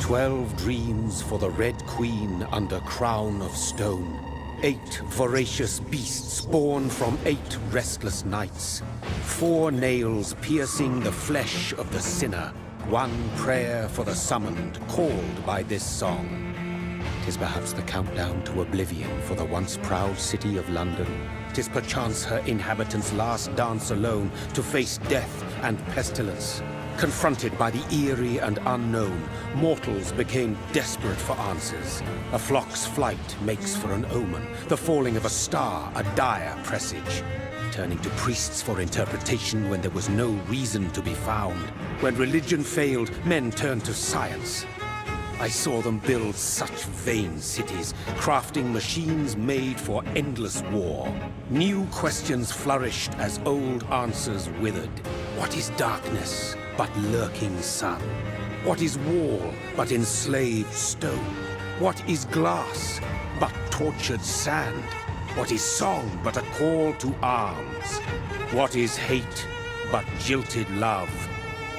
"12 dreams for the Red Queen under crown of stone. 8 voracious beasts born from 8 restless nights. 4 nails piercing the flesh of the sinner. 1 prayer for the summoned, called by this song. 'Tis perhaps the countdown to oblivion for the once proud city of London. 'Tis perchance her inhabitants' last dance alone to face death and pestilence. Confronted by the eerie and unknown, mortals became desperate for answers. A flock's flight makes for an omen, the falling of a star a dire presage. Turning to priests for interpretation when there was no reason to be found. When religion failed, men turned to science. I saw them build such vain cities, crafting machines made for endless war. New questions flourished as old answers withered. What is darkness but lurking sun? What is wall but enslaved stone? What is glass but tortured sand? What is song but a call to arms? What is hate but jilted love?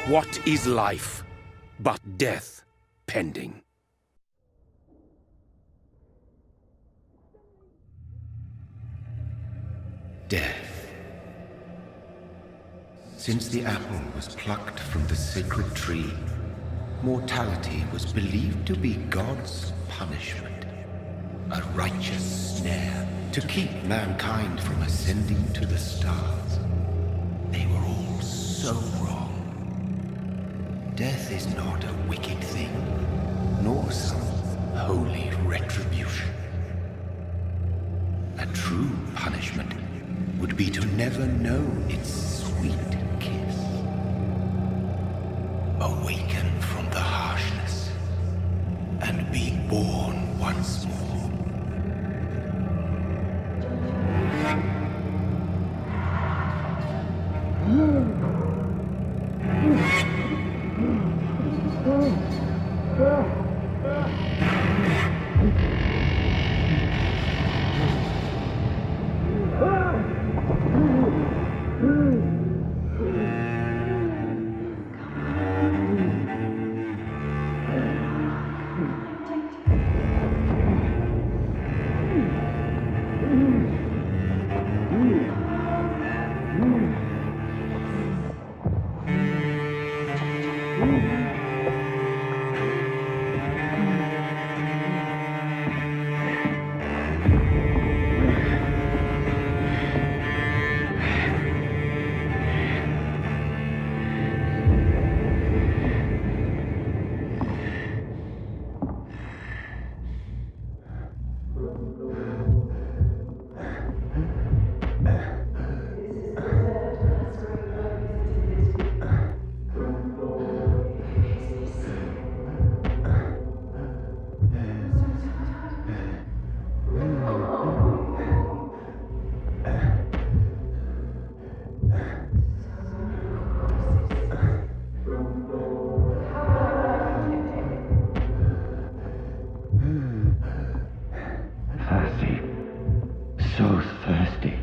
What is life but death pending? Death. Since the apple was plucked from the sacred tree, mortality was believed to be God's punishment. A righteous snare to keep mankind from ascending to the stars. They were all so wrong. Death is not a wicked thing, nor some holy retribution. A true punishment would be to never know its sweet kiss. Awaken from the harshness and be born once more. So thirsty.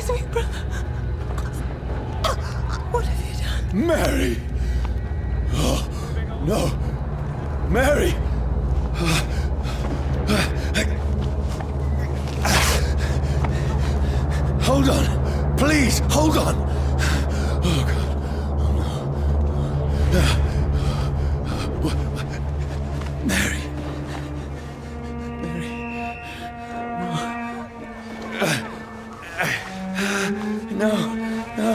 Excuse me, brother. What have you done? Mary! Oh, no! Mary! Hold on! Please, hold on! Oh, God. Oh, no. Mary. No, no.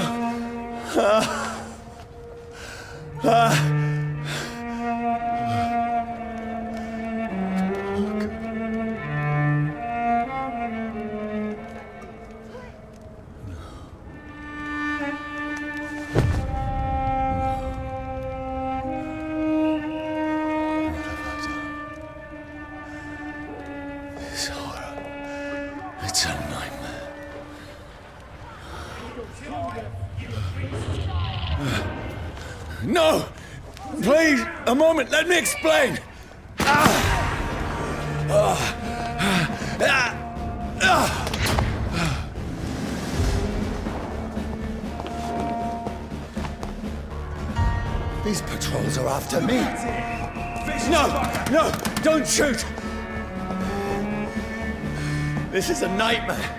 This horror. It's a nightmare. No! Please, a moment, let me explain! These patrols are after me. No! No! Don't shoot! This is a nightmare.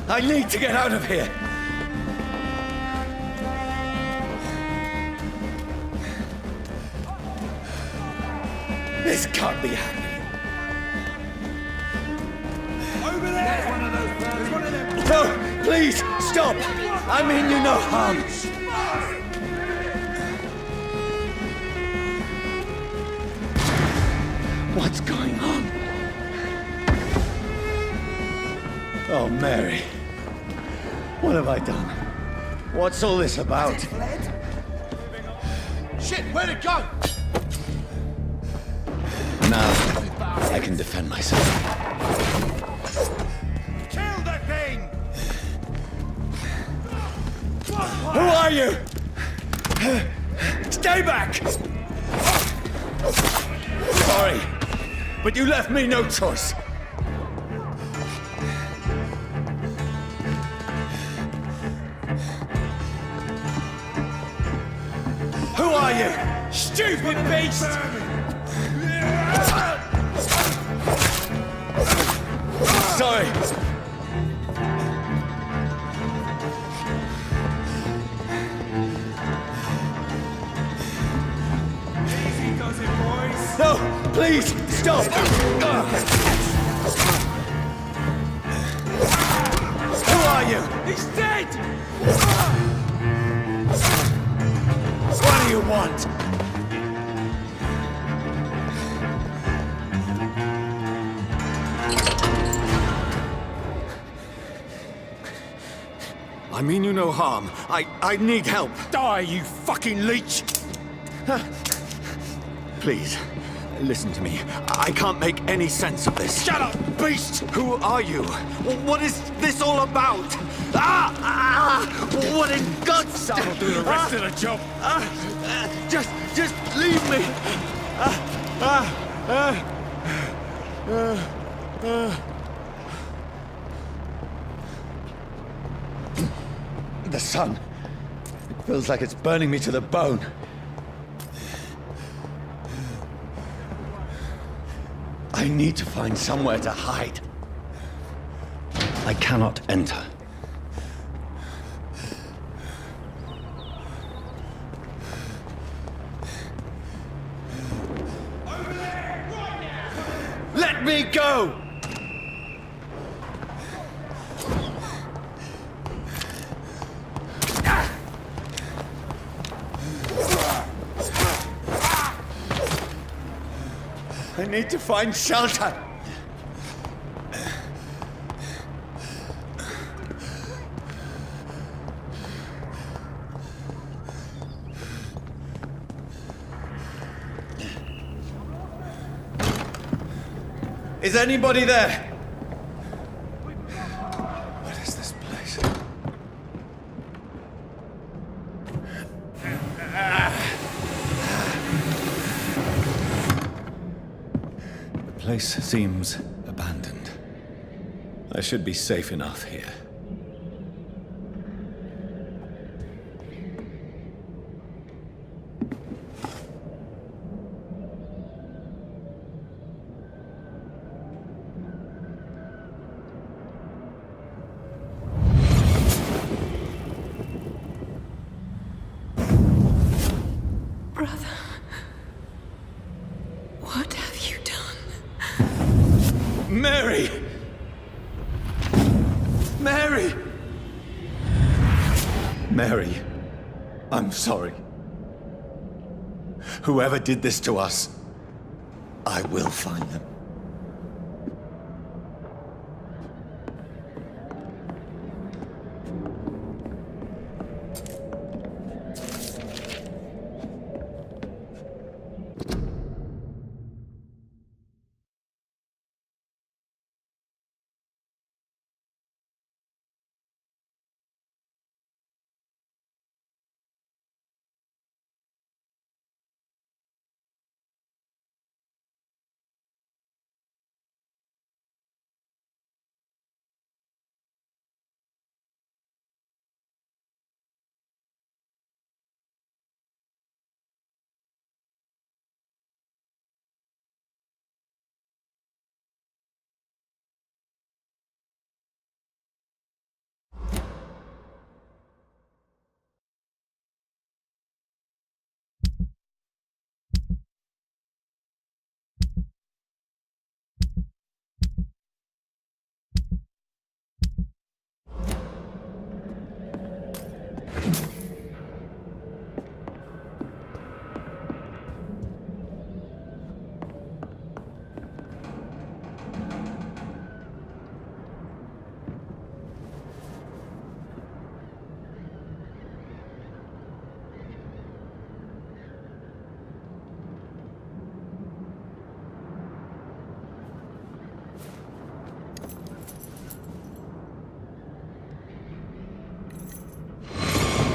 I need to get out of here. This can't be happening. Over there! There's one of those. There's one of them. No, please, stop! I mean you no harm. What's going on? Oh, Mary. What have I done? What's all this about? Shit, where'd it go? Now, I can defend myself. Kill that thing! Who are you? Stay back! Sorry, but you left me no choice. Who are you? Stupid beast! Sorry. Easy does it, boys. No, please, stop! Who are you? He's dead! What do you want? I mean you no harm. I need help. Die, you fucking leech! Please, listen to me. I can't make any sense of this. Shut up, beast! Who are you? What is this all about? What in God's That'll do the rest of the job. Just leave me. The sun. It feels like it's burning me to the bone. I need to find somewhere to hide. I cannot enter. Over there, right now! Let me go! I need to find shelter. Is anybody there? What is this place? The place seems abandoned. I should be safe enough here. Brother, what have you done? Mary! Mary! Mary, I'm sorry. Whoever did this to us, I will find them.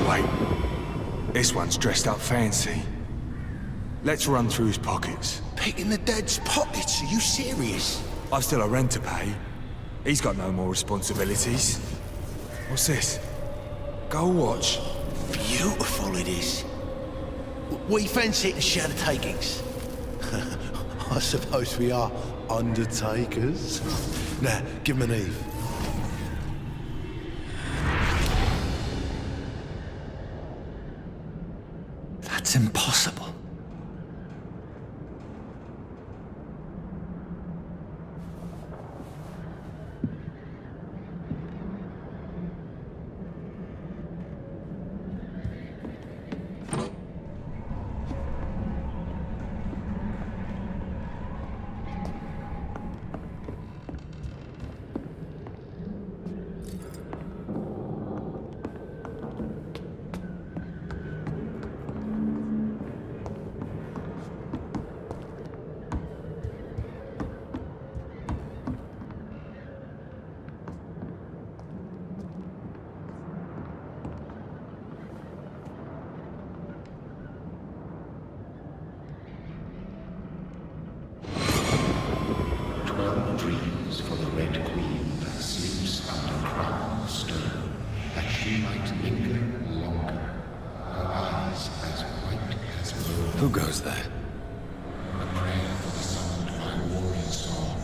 Wait, this one's dressed up fancy. Let's run through his pockets. Picking the dead's pockets? Are you serious? I've still a rent to pay. He's got no more responsibilities. What's this? Gold watch. Beautiful it is. We fancy it to share the takings. I suppose we are undertakers. Now, give him an Eve. That's impossible. Dreams for the Red Queen that sleeps under crown of stone, that she might linger longer, her eyes as white as wool. Who goes there? A prayer for the summoned by warrior's song.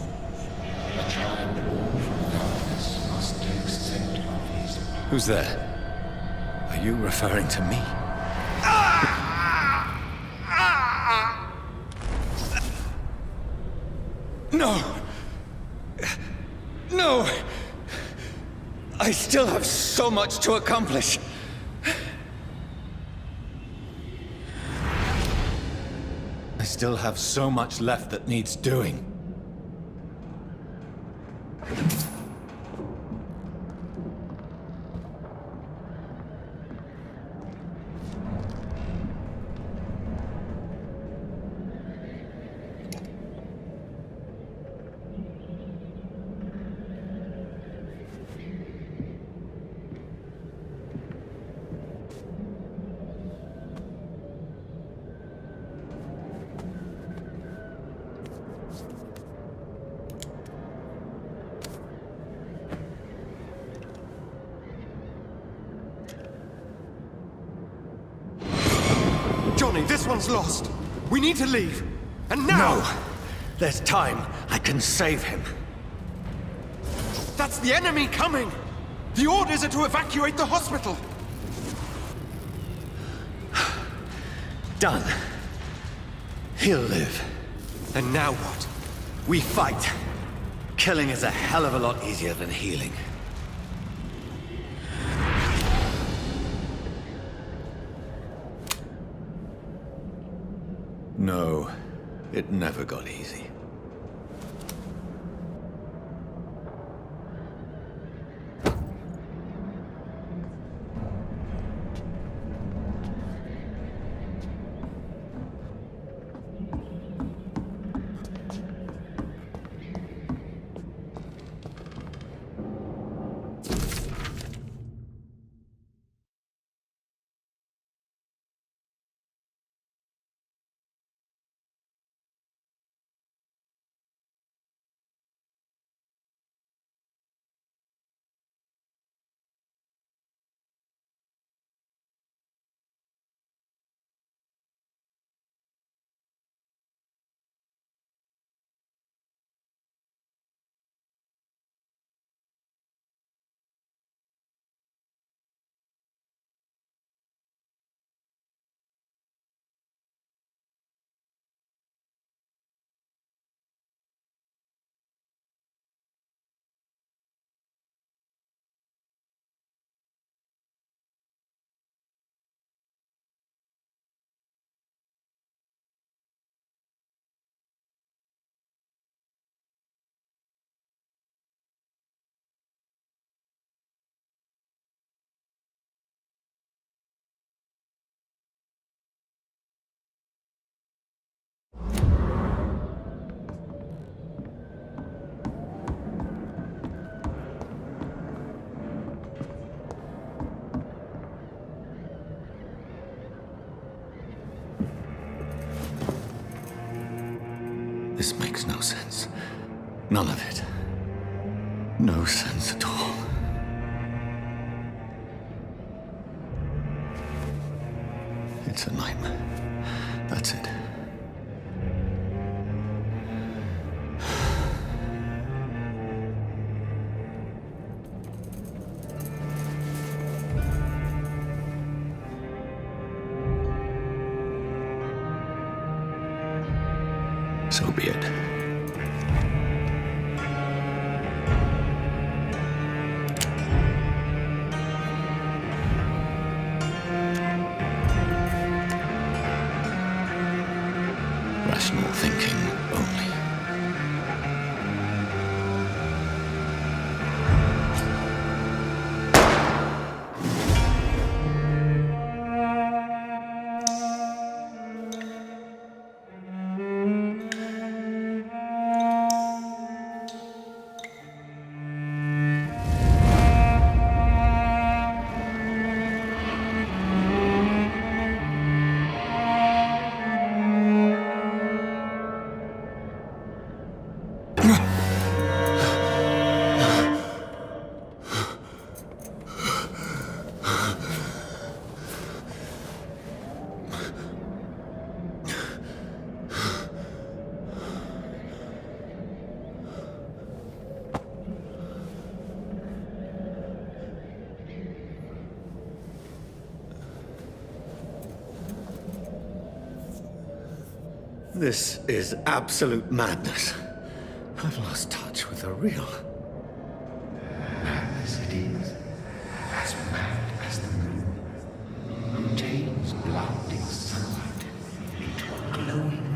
A child born from darkness must take scent of his path. Who's there? Are you referring to me? No! No! I still have so much to accomplish. I still have so much left that needs doing. Johnny, this one's lost. We need to leave. And now! No! There's time. I can save him. That's the enemy coming! The orders are to evacuate the hospital! Done. He'll live. And now what? We fight. Killing is a hell of a lot easier than healing. No, it never got easy. This makes no sense. None of it. No sense at all. It's a nightmare. That's it. So be it. Rational thinking only. This is absolute madness. I've lost touch with the real. Madness it is, as mad as the moon, who tames blinding sunlight into a glowing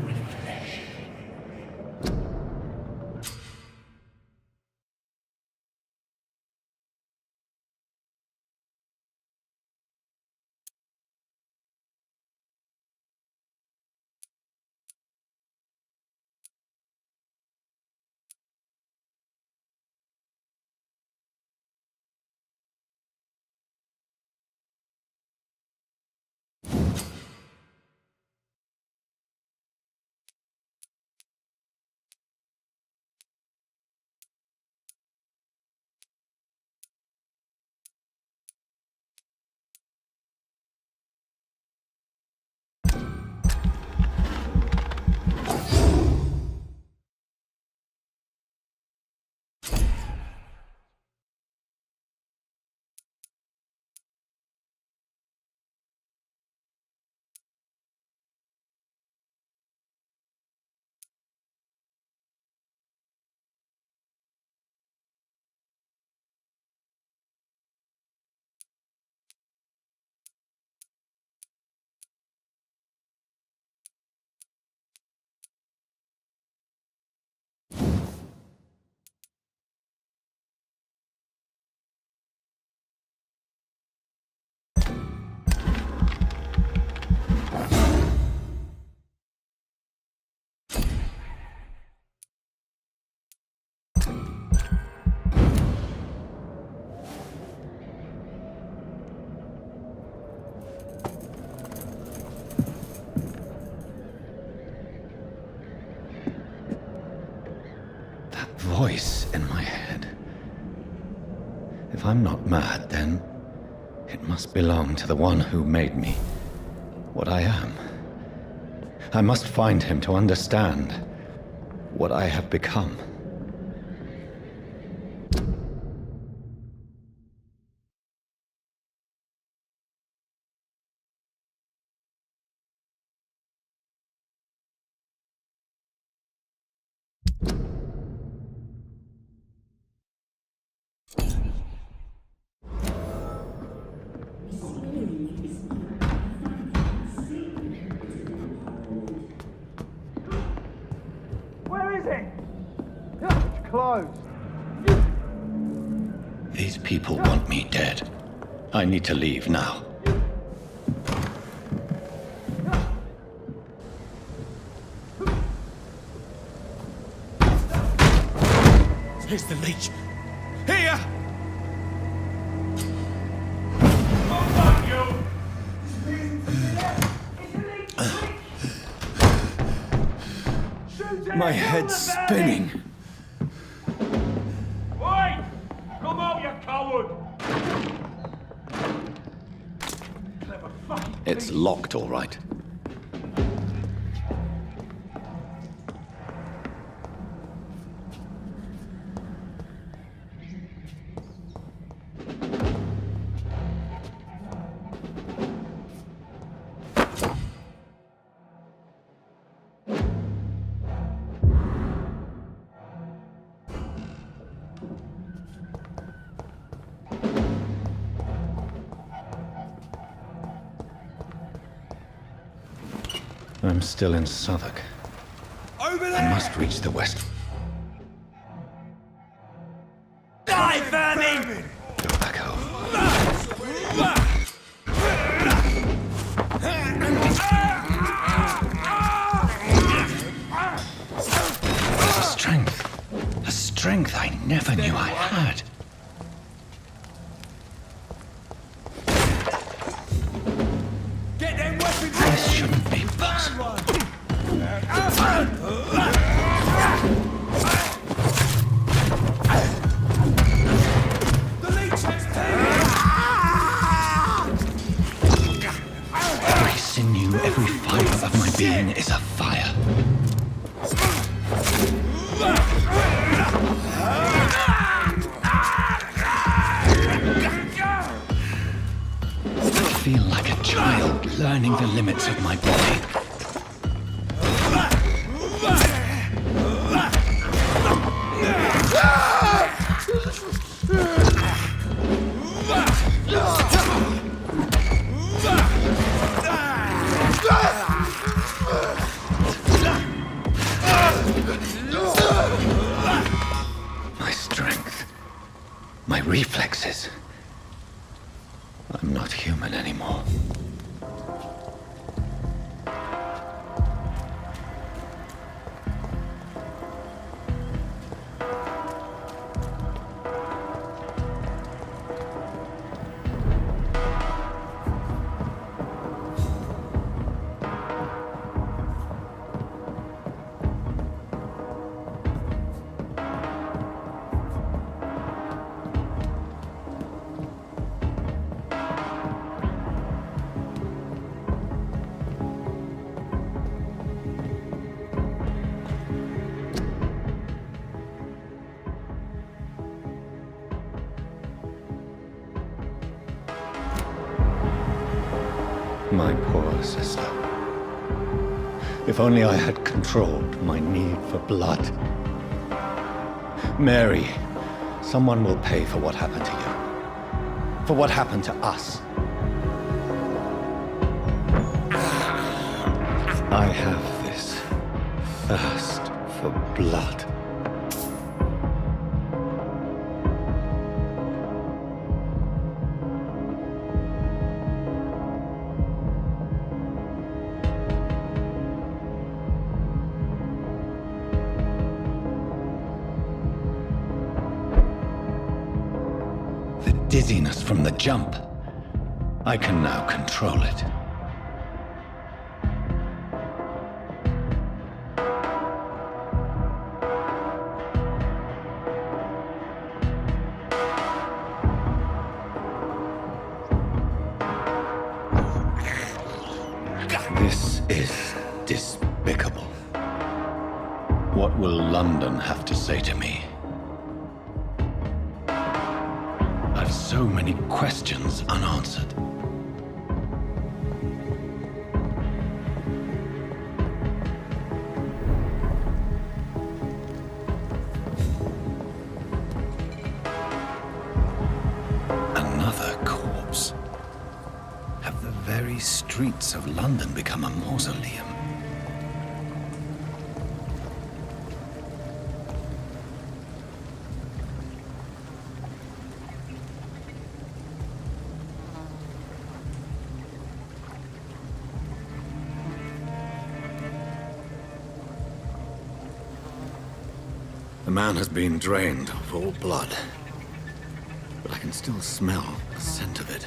voice in my head. If I'm not mad, then it must belong to the one who made me what I am. I must find him to understand what I have become. These people want me dead. I need to leave now. Here's the leech. Here! My head's spinning. Wait! Come out, you coward! It's locked, all right. I'm still in Southwark. Over there! I must reach the west. Die, vermin! Go back home. A strength I never knew I had. Get them weapons! This shouldn't be possible. The leech has Every sinew, every fiber of my being is afire. I feel like a child learning the limits of my body. My strength, my reflexes. I'm not human anymore. My poor sister. If only I had controlled my need for blood. Mary, someone will pay for what happened to you. For what happened to us. I have this thirst for blood. Dizziness from the jump. I can now control it. is despicable. What will London have to say to me? I've so many questions unanswered. Another corpse. Have the very streets of London become a mausoleum? The man has been drained of all blood, but I can still smell the scent of it.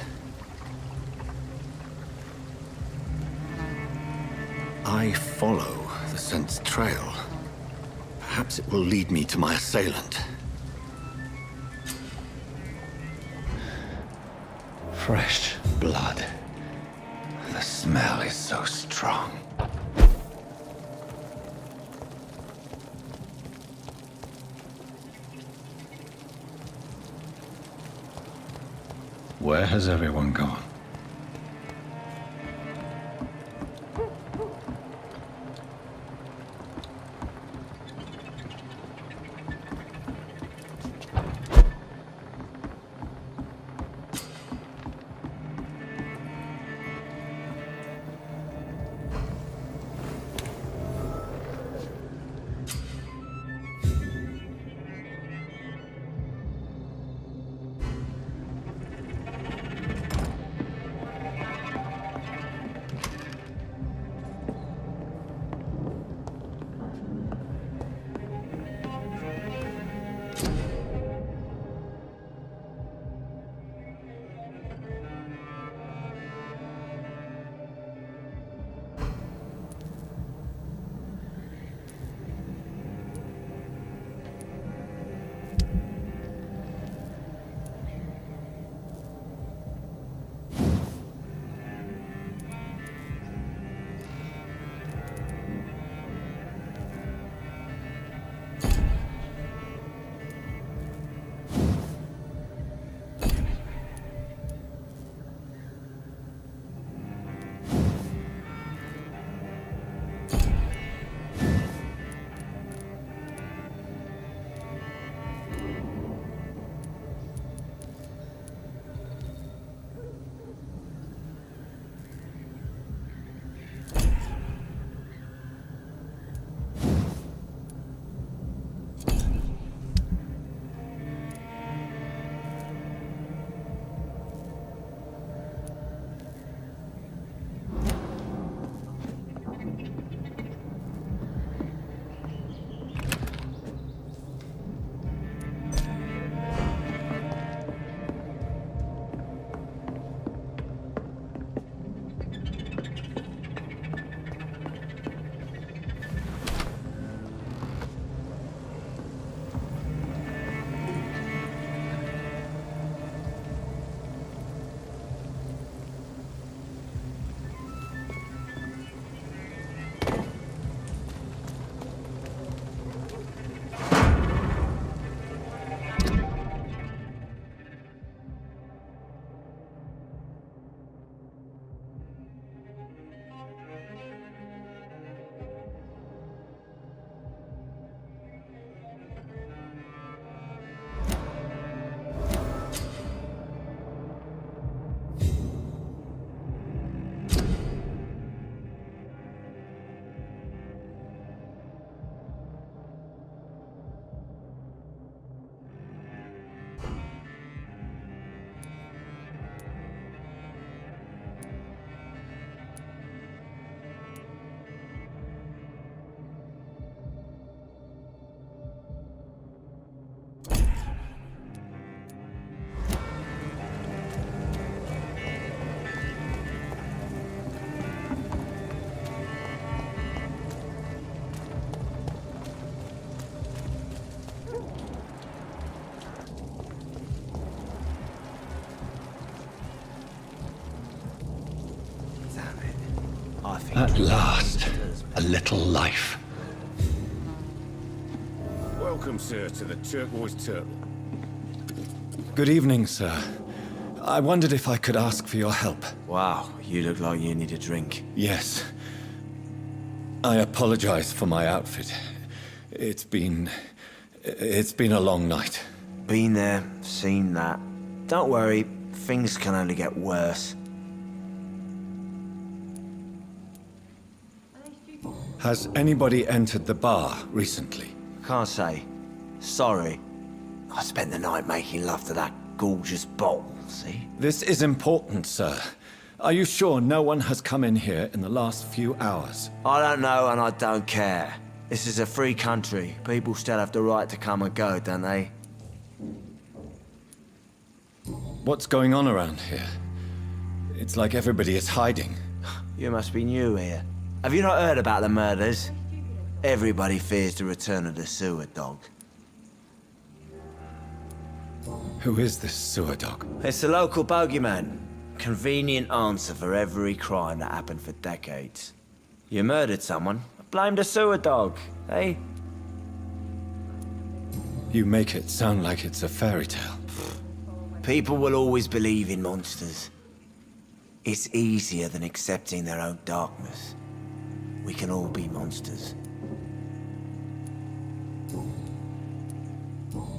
I follow the scent's trail. Perhaps it will lead me to my assailant. Fresh blood. The smell is so strong. Where has everyone gone? At last, a little life. Welcome, sir, to the Turquoise Turtle. Good evening, sir. I wondered if I could ask for your help. Wow, you look like you need a drink. Yes. I apologize for my outfit. It's been a long night. Been there, seen that. Don't worry, things can only get worse. Has anybody entered the bar recently? Can't say. Sorry. I spent the night making love to that gorgeous bottle, see? This is important, sir. Are you sure no one has come in here in the last few hours? I don't know and I don't care. This is a free country. People still have the right to come and go, don't they? What's going on around here? It's like everybody is hiding. You must be new here. Have you not heard about the murders? Everybody fears the return of the sewer dog. Who is this sewer dog? It's the local bogeyman. Convenient answer for every crime that happened for decades. You murdered someone, blame the sewer dog, eh? You make it sound like it's a fairy tale. People will always believe in monsters. It's easier than accepting their own darkness. We can all be monsters.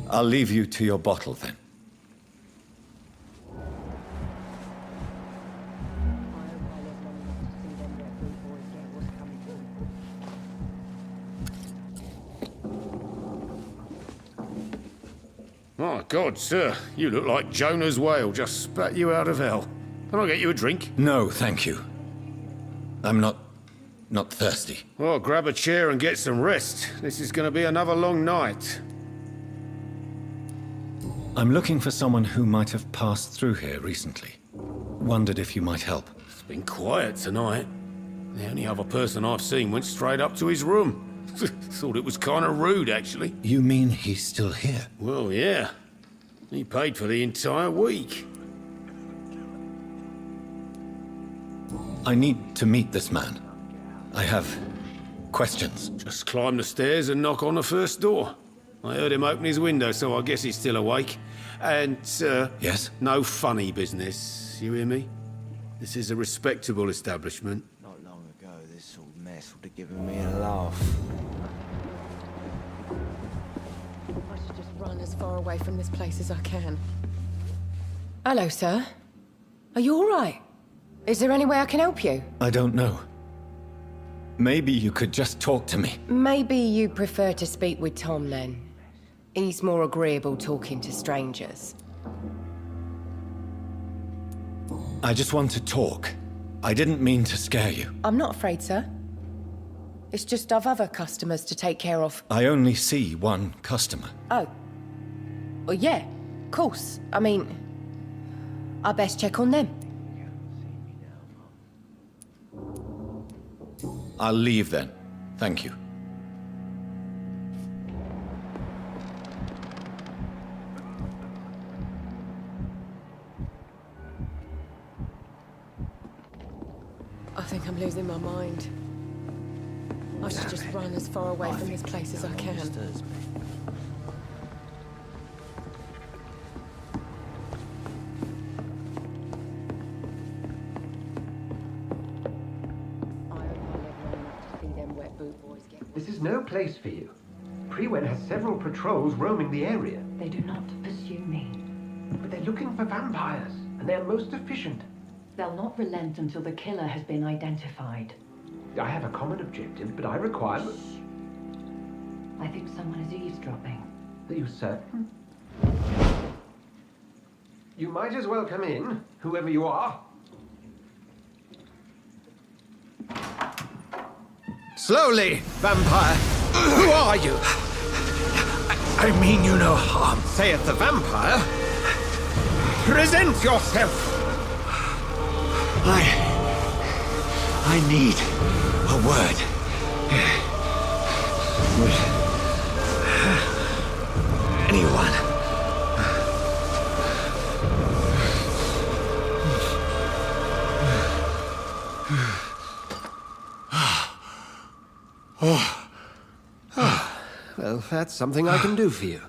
I'll leave you to your bottle then. My God, sir, you look like Jonah's whale just spat you out of hell. Can I get you a drink? No, thank you. I'm not thirsty. Well, grab a chair and get some rest. This is going to be another long night. I'm looking for someone who might have passed through here recently. Wondered if you might help. It's been quiet tonight. The only other person I've seen went straight up to his room. Thought it was kind of rude, actually. You mean he's still here? Well, yeah. He paid for the entire week. I need to meet this man. I have questions. Just climb the stairs and knock on the first door. I heard him open his window, so I guess he's still awake. And, Yes? no funny business. You hear me? This is a respectable establishment. Not long ago, this sort of mess would have given me a laugh. I should just run as far away from this place as I can. Hello, sir. Are you all right? Is there any way I can help you? I don't know. Maybe you could just talk to me. Maybe you prefer to speak with Tom, then. He's more agreeable talking to strangers. I just want to talk. I didn't mean to scare you. I'm not afraid, sir. It's just I've other customers to take care of. I only see one customer. Oh. Well, yeah, of course. I mean, I best check on them. I'll leave then. Thank you. I think I'm losing my mind. I should just run as far away from this place as I can. This is no place for you. Prewen has several patrols roaming the area. They do not pursue me. But they're looking for vampires, and they're most efficient. They'll not relent until the killer has been identified. I have a common objective, but I require... I think someone is eavesdropping. Are you certain? You might as well come in, whoever you are. Slowly, vampire. Who are you? I mean you no harm. Saith the vampire. Present yourself. I need a word. Anyone? Well, that's something I can do for you.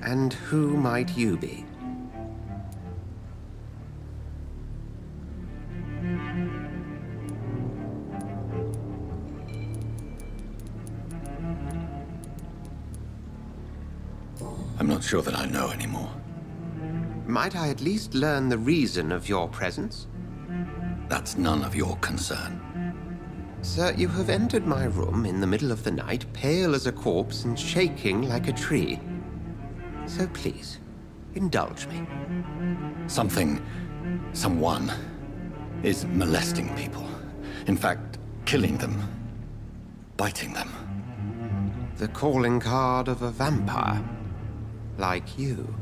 And who might you be? I'm not sure that I know anymore. Might I at least learn the reason of your presence? That's none of your concern. Sir, you have entered my room in the middle of the night, pale as a corpse and shaking like a tree. So please, indulge me. Someone is molesting people. In fact, killing them. Biting them. The calling card of a vampire. Like you.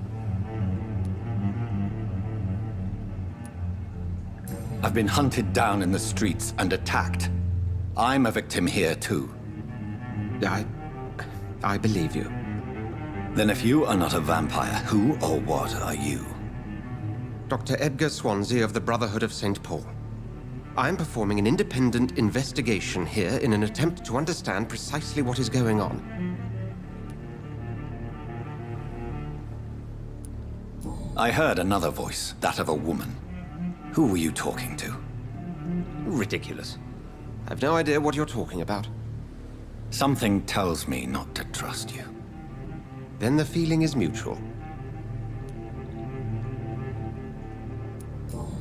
I've been hunted down in the streets and attacked. I'm a victim here, too. I believe you. Then if you are not a vampire, who or what are you? Dr. Edgar Swansea of the Brotherhood of St. Paul. I'm performing an independent investigation here in an attempt to understand precisely what is going on. I heard another voice, that of a woman. Who were you talking to? Ridiculous. I've no idea what you're talking about. Something tells me not to trust you. Then the feeling is mutual.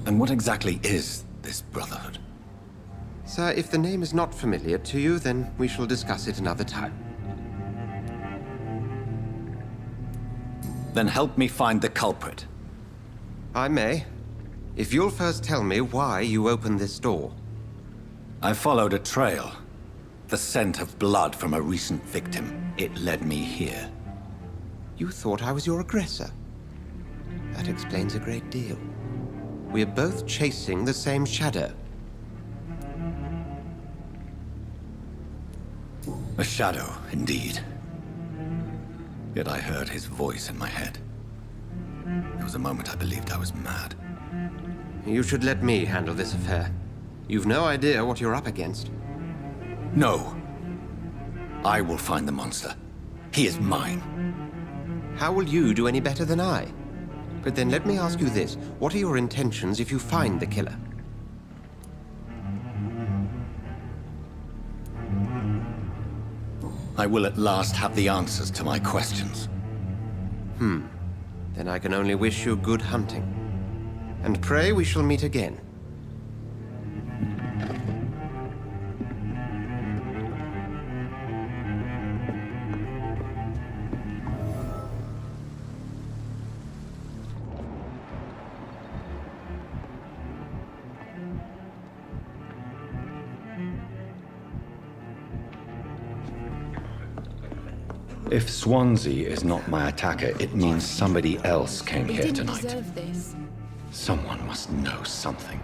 And what exactly is this Brotherhood? Sir, if the name is not familiar to you, then we shall discuss it another time. Then help me find the culprit. I may. If you'll first tell me why you opened this door. I followed a trail. The scent of blood from a recent victim. It led me here. You thought I was your aggressor. That explains a great deal. We're both chasing the same shadow. A shadow, indeed. Yet I heard his voice in my head. There was a moment I believed I was mad. You should let me handle this affair. You've no idea what you're up against. No. I will find the monster. He is mine. How will you do any better than I? But then let me ask you this. What are your intentions if you find the killer? I will at last have the answers to my questions. Then I can only wish you good hunting. And pray we shall meet again. If Swansea is not my attacker, it means somebody else came He here didn't tonight. deserve this. Someone must know something.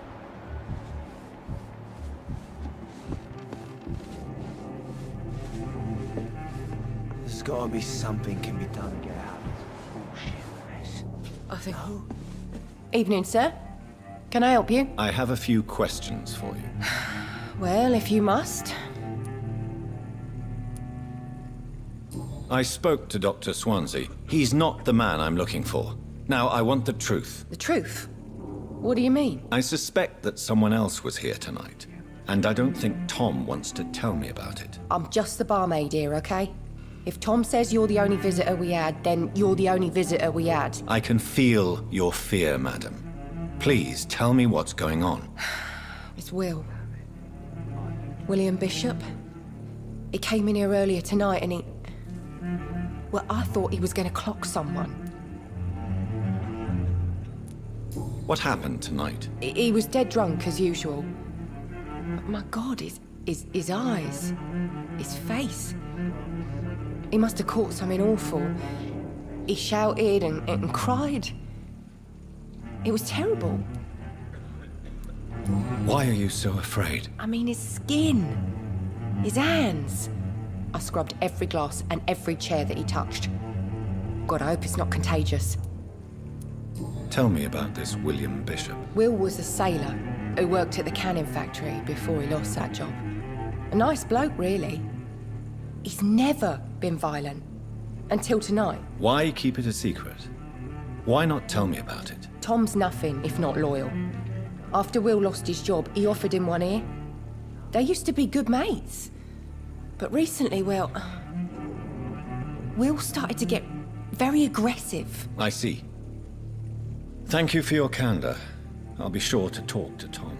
There's gotta be something can be done to get out of this bullshit mess. I think... Evening, sir. Can I help you? I have a few questions for you. Well, if you must. I spoke to Dr. Swansea. He's not the man I'm looking for. Now, I want the truth. The truth? What do you mean? I suspect that someone else was here tonight. And I don't think Tom wants to tell me about it. I'm just the barmaid here, okay? If Tom says you're the only visitor we had, then you're the only visitor we had. I can feel your fear, madam. Please, tell me what's going on. It's Will. William Bishop. He came in here earlier tonight and he... Well, I thought he was going to clock someone. What happened tonight? He was dead drunk, as usual. But my God, his eyes, his face. He must have caught something awful. He shouted and cried. It was terrible. Why are you so afraid? I mean, his skin. His hands. I scrubbed every glass and every chair that he touched. God, I hope it's not contagious. Tell me about this William Bishop. Will was a sailor who worked at the canning factory before he lost that job. A nice bloke, really. He's never been violent. Until tonight. Why keep it a secret? Why not tell me about it? Tom's nothing if not loyal. After Will lost his job, he offered him one ear. They used to be good mates. But recently, well, Will started to get very aggressive. I see. Thank you for your candor. I'll be sure to talk to Tom.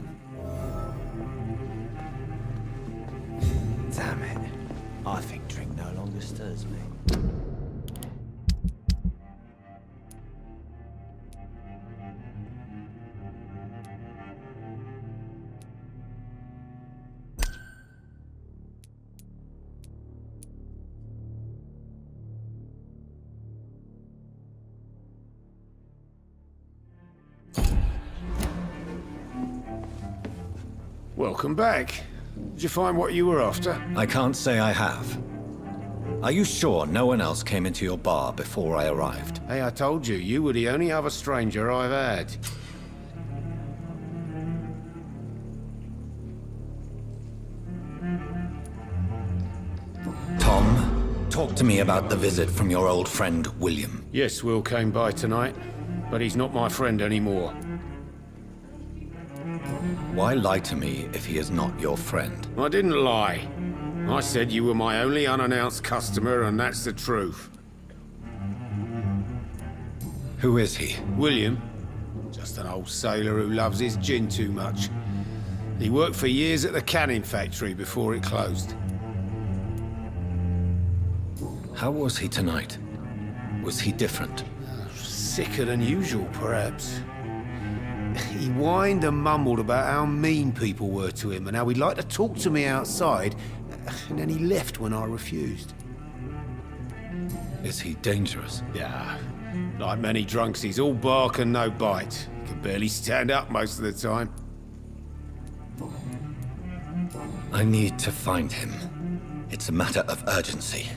Damn it. I think drink no longer stirs me. Welcome back. Did you find what you were after? I can't say I have. Are you sure no one else came into your bar before I arrived? Hey, I told you, you were the only other stranger I've had. Tom, talk to me about the visit from your old friend, William. Yes, Will came by tonight, but he's not my friend anymore. Why lie to me if he is not your friend? I didn't lie. I said you were my only unannounced customer, and that's the truth. Who is he? William. Just an old sailor who loves his gin too much. He worked for years at the canning factory before it closed. How was he tonight? Was he different? Sicker than usual, perhaps. He whined and mumbled about how mean people were to him and how he'd like to talk to me outside, and then he left when I refused. Is he dangerous? Yeah. Like many drunks, he's all bark and no bite. He can barely stand up most of the time. I need to find him. It's a matter of urgency.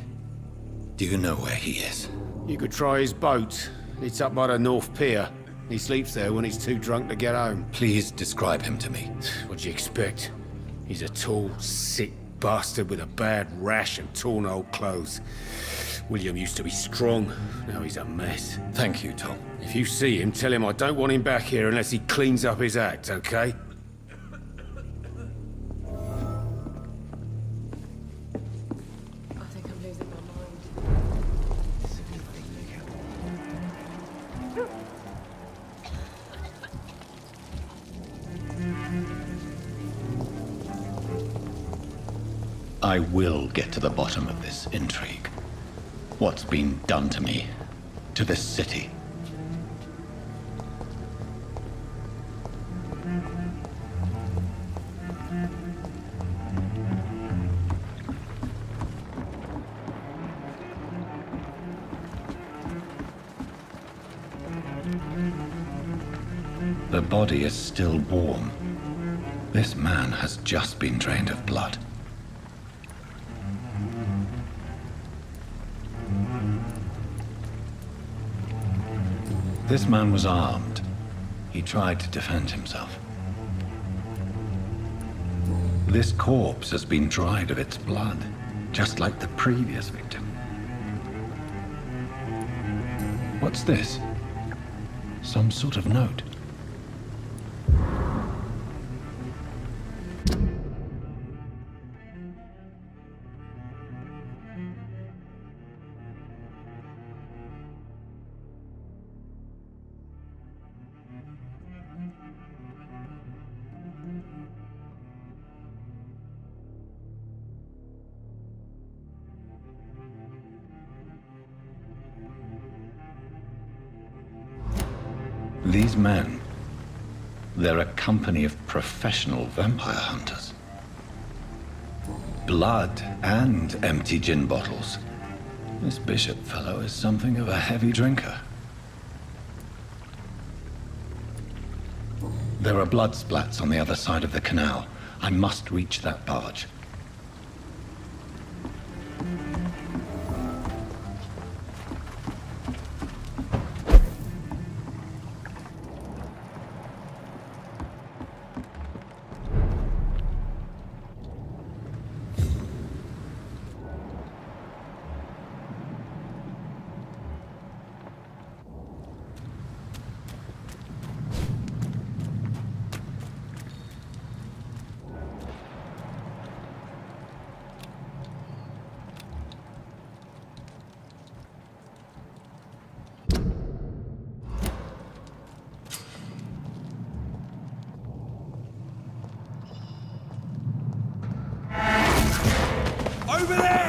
Do you know where he is? You could try his boat. It's up by the North Pier. He sleeps there when he's too drunk to get home. Please describe him to me. What'd you expect? He's a tall, sick bastard with a bad rash and torn old clothes. William used to be strong. Now he's a mess. Thank you, Tom. If you see him, tell him I don't want him back here unless he cleans up his act, okay? I think I'm losing my mind. I will get to the bottom of this intrigue. What's been done to me, to this city. The body is still warm. This man has just been drained of blood. This man was armed. He tried to defend himself. This corpse has been dried of its blood, just like the previous victim. What's this? Some sort of note. These men, they're a company of professional vampire hunters. Blood and empty gin bottles. This Bishop fellow is something of a heavy drinker. There are blood splats on the other side of the canal. I must reach that barge. Over there!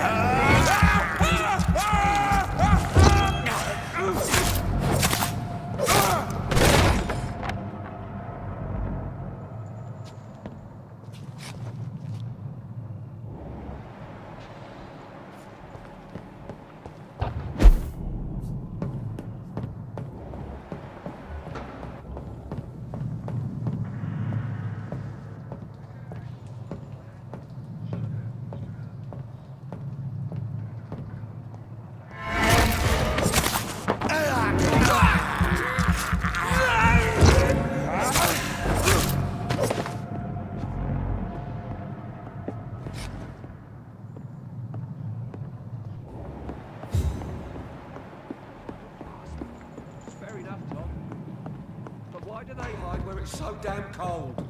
Why do they hide where it's so damn cold?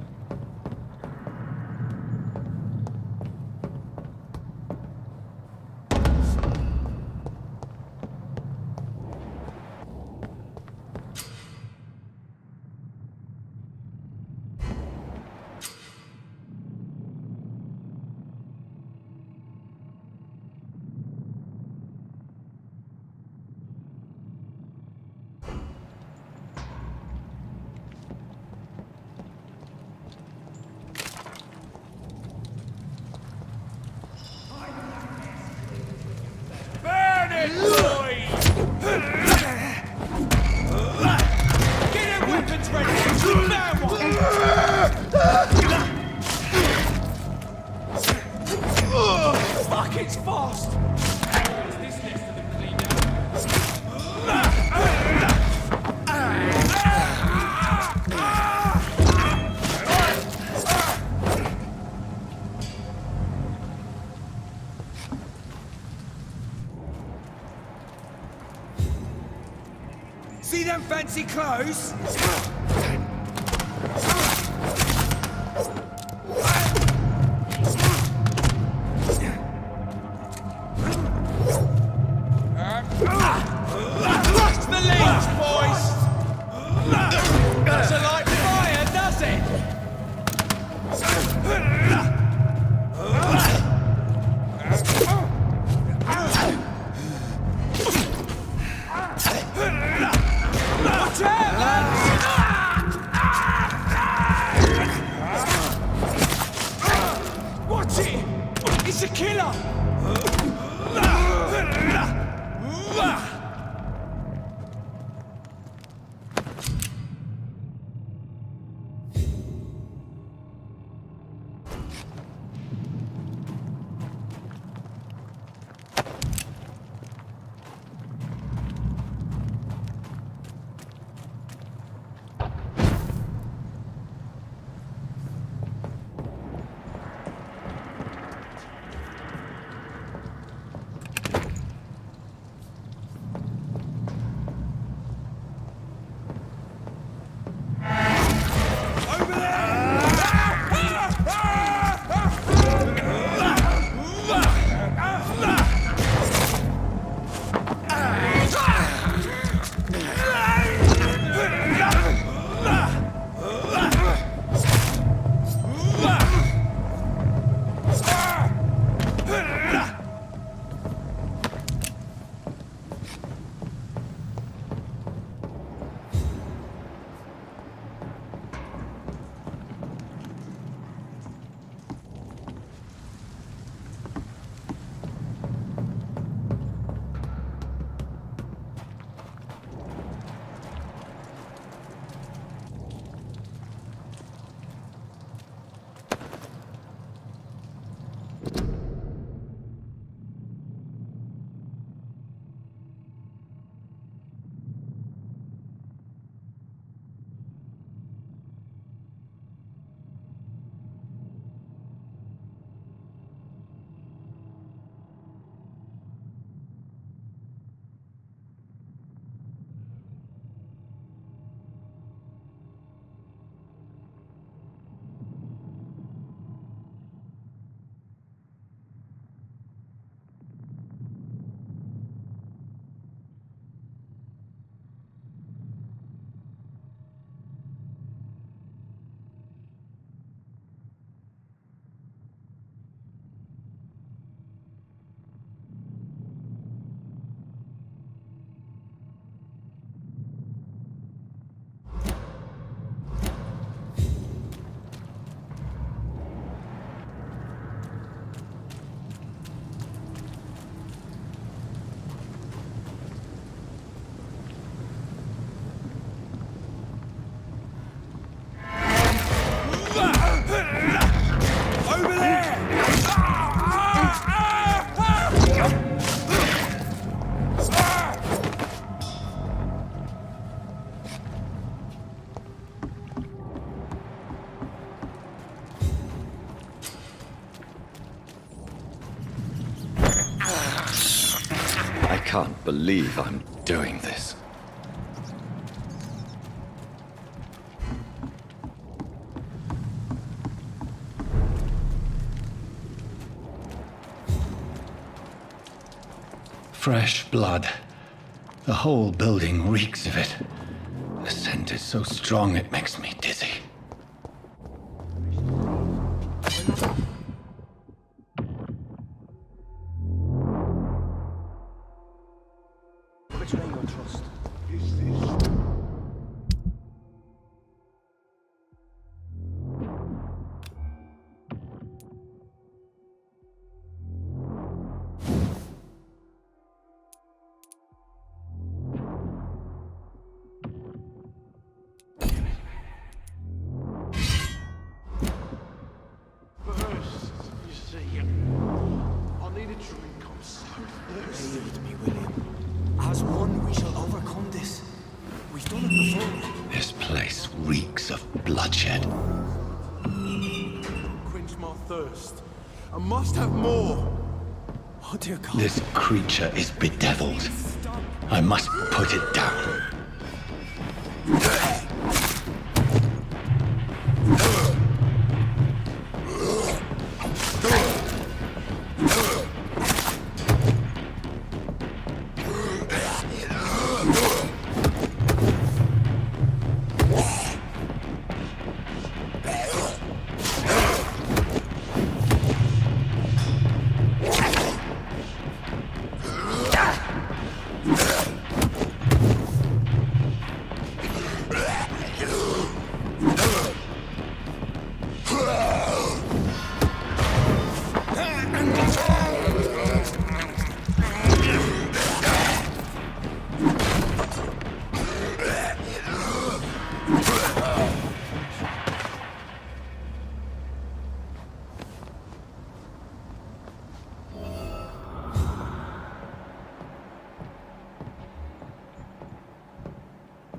Fuck, it's fast! See them fancy clothes? Thrust the leads, boys! Doesn't like fire, does it? Watch out, lads! can't believe I'm doing this. Fresh blood. The whole building reeks of it. The scent is so strong it makes me dizzy. Betray your trust. As one, we shall overcome this. We've done it before. This place reeks of bloodshed. Quench my thirst. I must have more. Oh, dear God. This creature is bedeviled. I must put it down.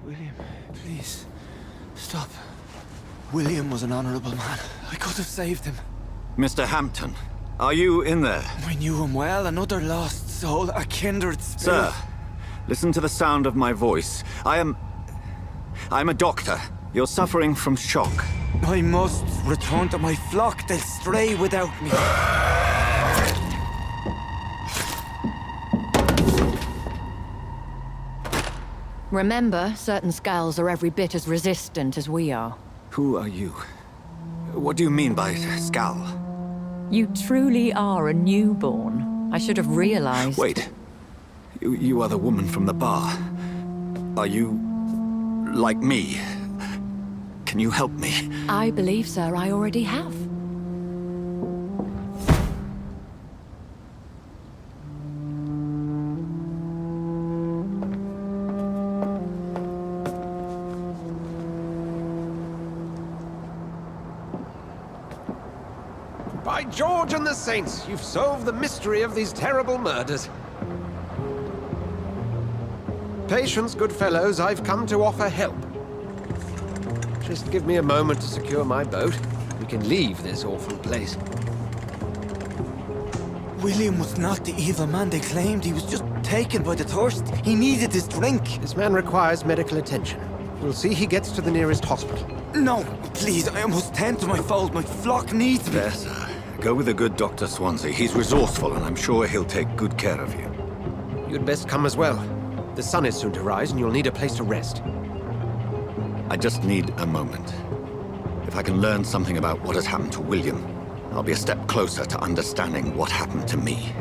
William, please, stop. William was an honorable man. I could have saved him. Mr. Hampton, are you in there? I knew him well, another lost soul, a kindred spirit. Sir, listen to the sound of my voice. I'm a doctor. You're suffering from shock. I must return to my flock. They'll stray without me. Remember, certain skulls are every bit as resistant as we are. Who are you? What do you mean by skull? You truly are a newborn. I should have realized. Wait. You are the woman from the bar. Are you... like me? Can you help me? I believe, sir, I already have. By George and the Saints, you've solved the mystery of these terrible murders. Patience, good fellows, I've come to offer help. Just give me a moment to secure my boat. We can leave this awful place. William was not the evil man they claimed. He was just taken by the thirst. He needed his drink. This man requires medical attention. We'll see he gets to the nearest hospital. No, please, I must tend to my fold. My flock needs me. There, sir. Go with the good Dr. Swansea. He's resourceful, and I'm sure he'll take good care of you. You'd best come as well. The sun is soon to rise, and you'll need a place to rest. I just need a moment. If I can learn something about what has happened to William, I'll be a step closer to understanding what happened to me.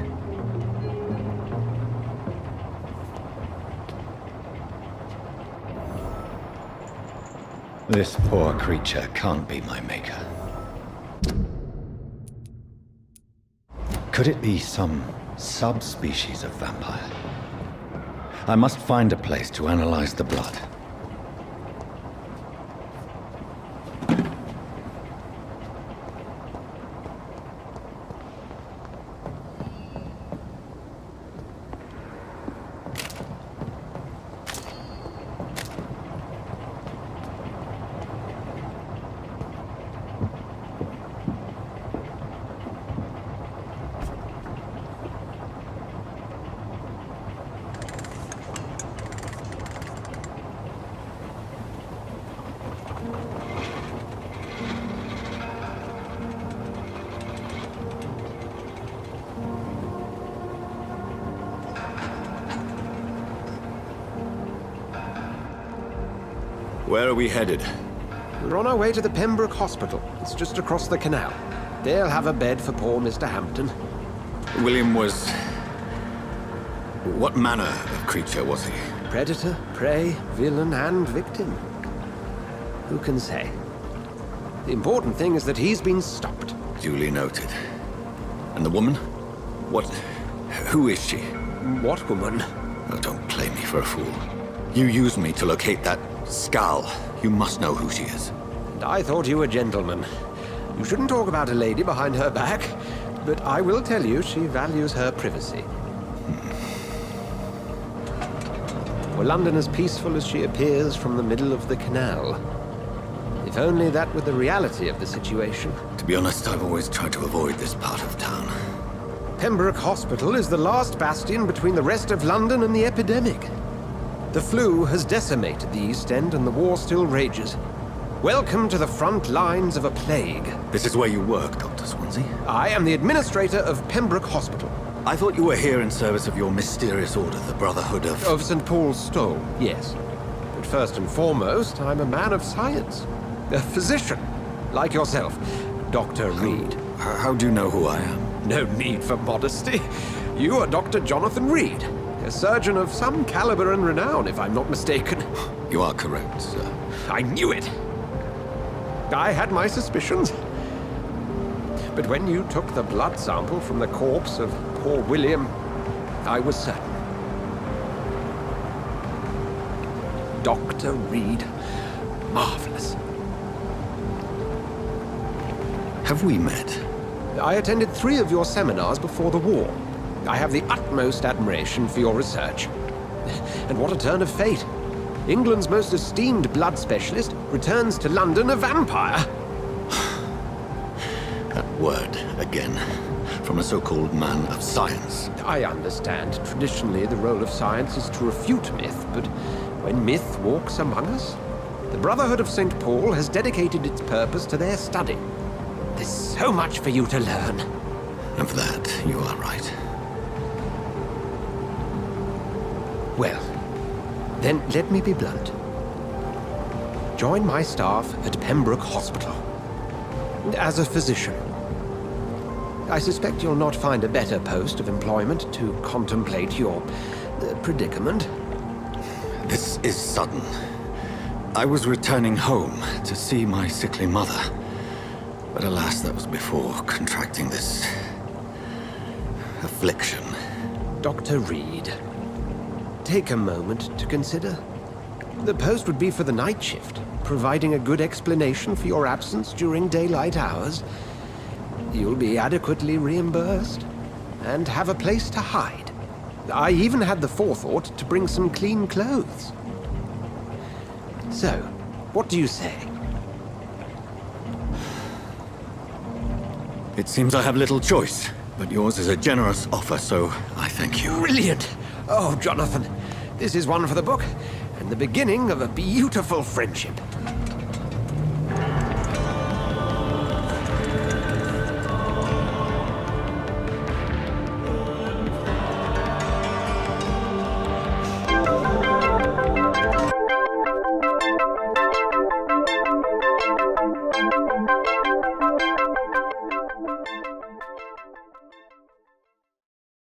This poor creature can't be my maker. Could it be some subspecies of vampire? I must find a place to analyze the blood. Where are we headed? We're on our way to the Pembroke Hospital. It's just across the canal. They'll have a bed for poor Mr. Hampton. William was... What manner of creature was he? Predator, prey, villain, and victim. Who can say? The important thing is that he's been stopped. Duly noted. And the woman? What... who is she? What woman? Oh, don't play me for a fool. You used me to locate that skull. You must know who she is. And I thought you a gentleman. You shouldn't talk about a lady behind her back, but I will tell you she values her privacy. Were London as peaceful as she appears from the middle of the canal? If only that were the reality of the situation. To be honest, I've always tried to avoid this part of town. Pembroke Hospital is the last bastion between the rest of London and the epidemic. The flu has decimated the East End and the war still rages. Welcome to the front lines of a plague. This is where you work, Dr. Swansea? I am the administrator of Pembroke Hospital. I thought you were here in service of your mysterious order, the Brotherhood of... Of St. Paul's Stole, yes. But first and foremost, I'm a man of science. A physician, like yourself, Dr. Reed. How do you know who I am? No need for modesty. You are Dr. Jonathan Reed, a surgeon of some caliber and renown, if I'm not mistaken. You are correct, sir. I knew it. I had my suspicions. But when you took the blood sample from the corpse of poor William, I was certain. Dr. Reed. Marvelous. Have we met? I attended 3 of your seminars before the war. I have the utmost admiration for your research. And what a turn of fate. England's most esteemed blood specialist returns to London a vampire. That word, again, from a so-called man of science. I understand. Traditionally, the role of science is to refute myth, but when myth walks among us, the Brotherhood of St. Paul has dedicated its purpose to their study. There's so much for you to learn. Of that, you are right. Well, then let me be blunt. Join my staff at Pembroke Hospital. As a physician. I suspect you'll not find a better post of employment to contemplate your predicament. This is sudden. I was returning home to see my sickly mother. But alas, that was before contracting this... affliction. Dr. Reed, take a moment to consider. The post would be for the night shift, providing a good explanation for your absence during daylight hours. You'll be adequately reimbursed, and have a place to hide. I even had the forethought to bring some clean clothes. So, what do you say? It seems I have little choice, but yours is a generous offer, so I thank you. Brilliant! Oh, Jonathan, this is one for the book, and the beginning of a beautiful friendship.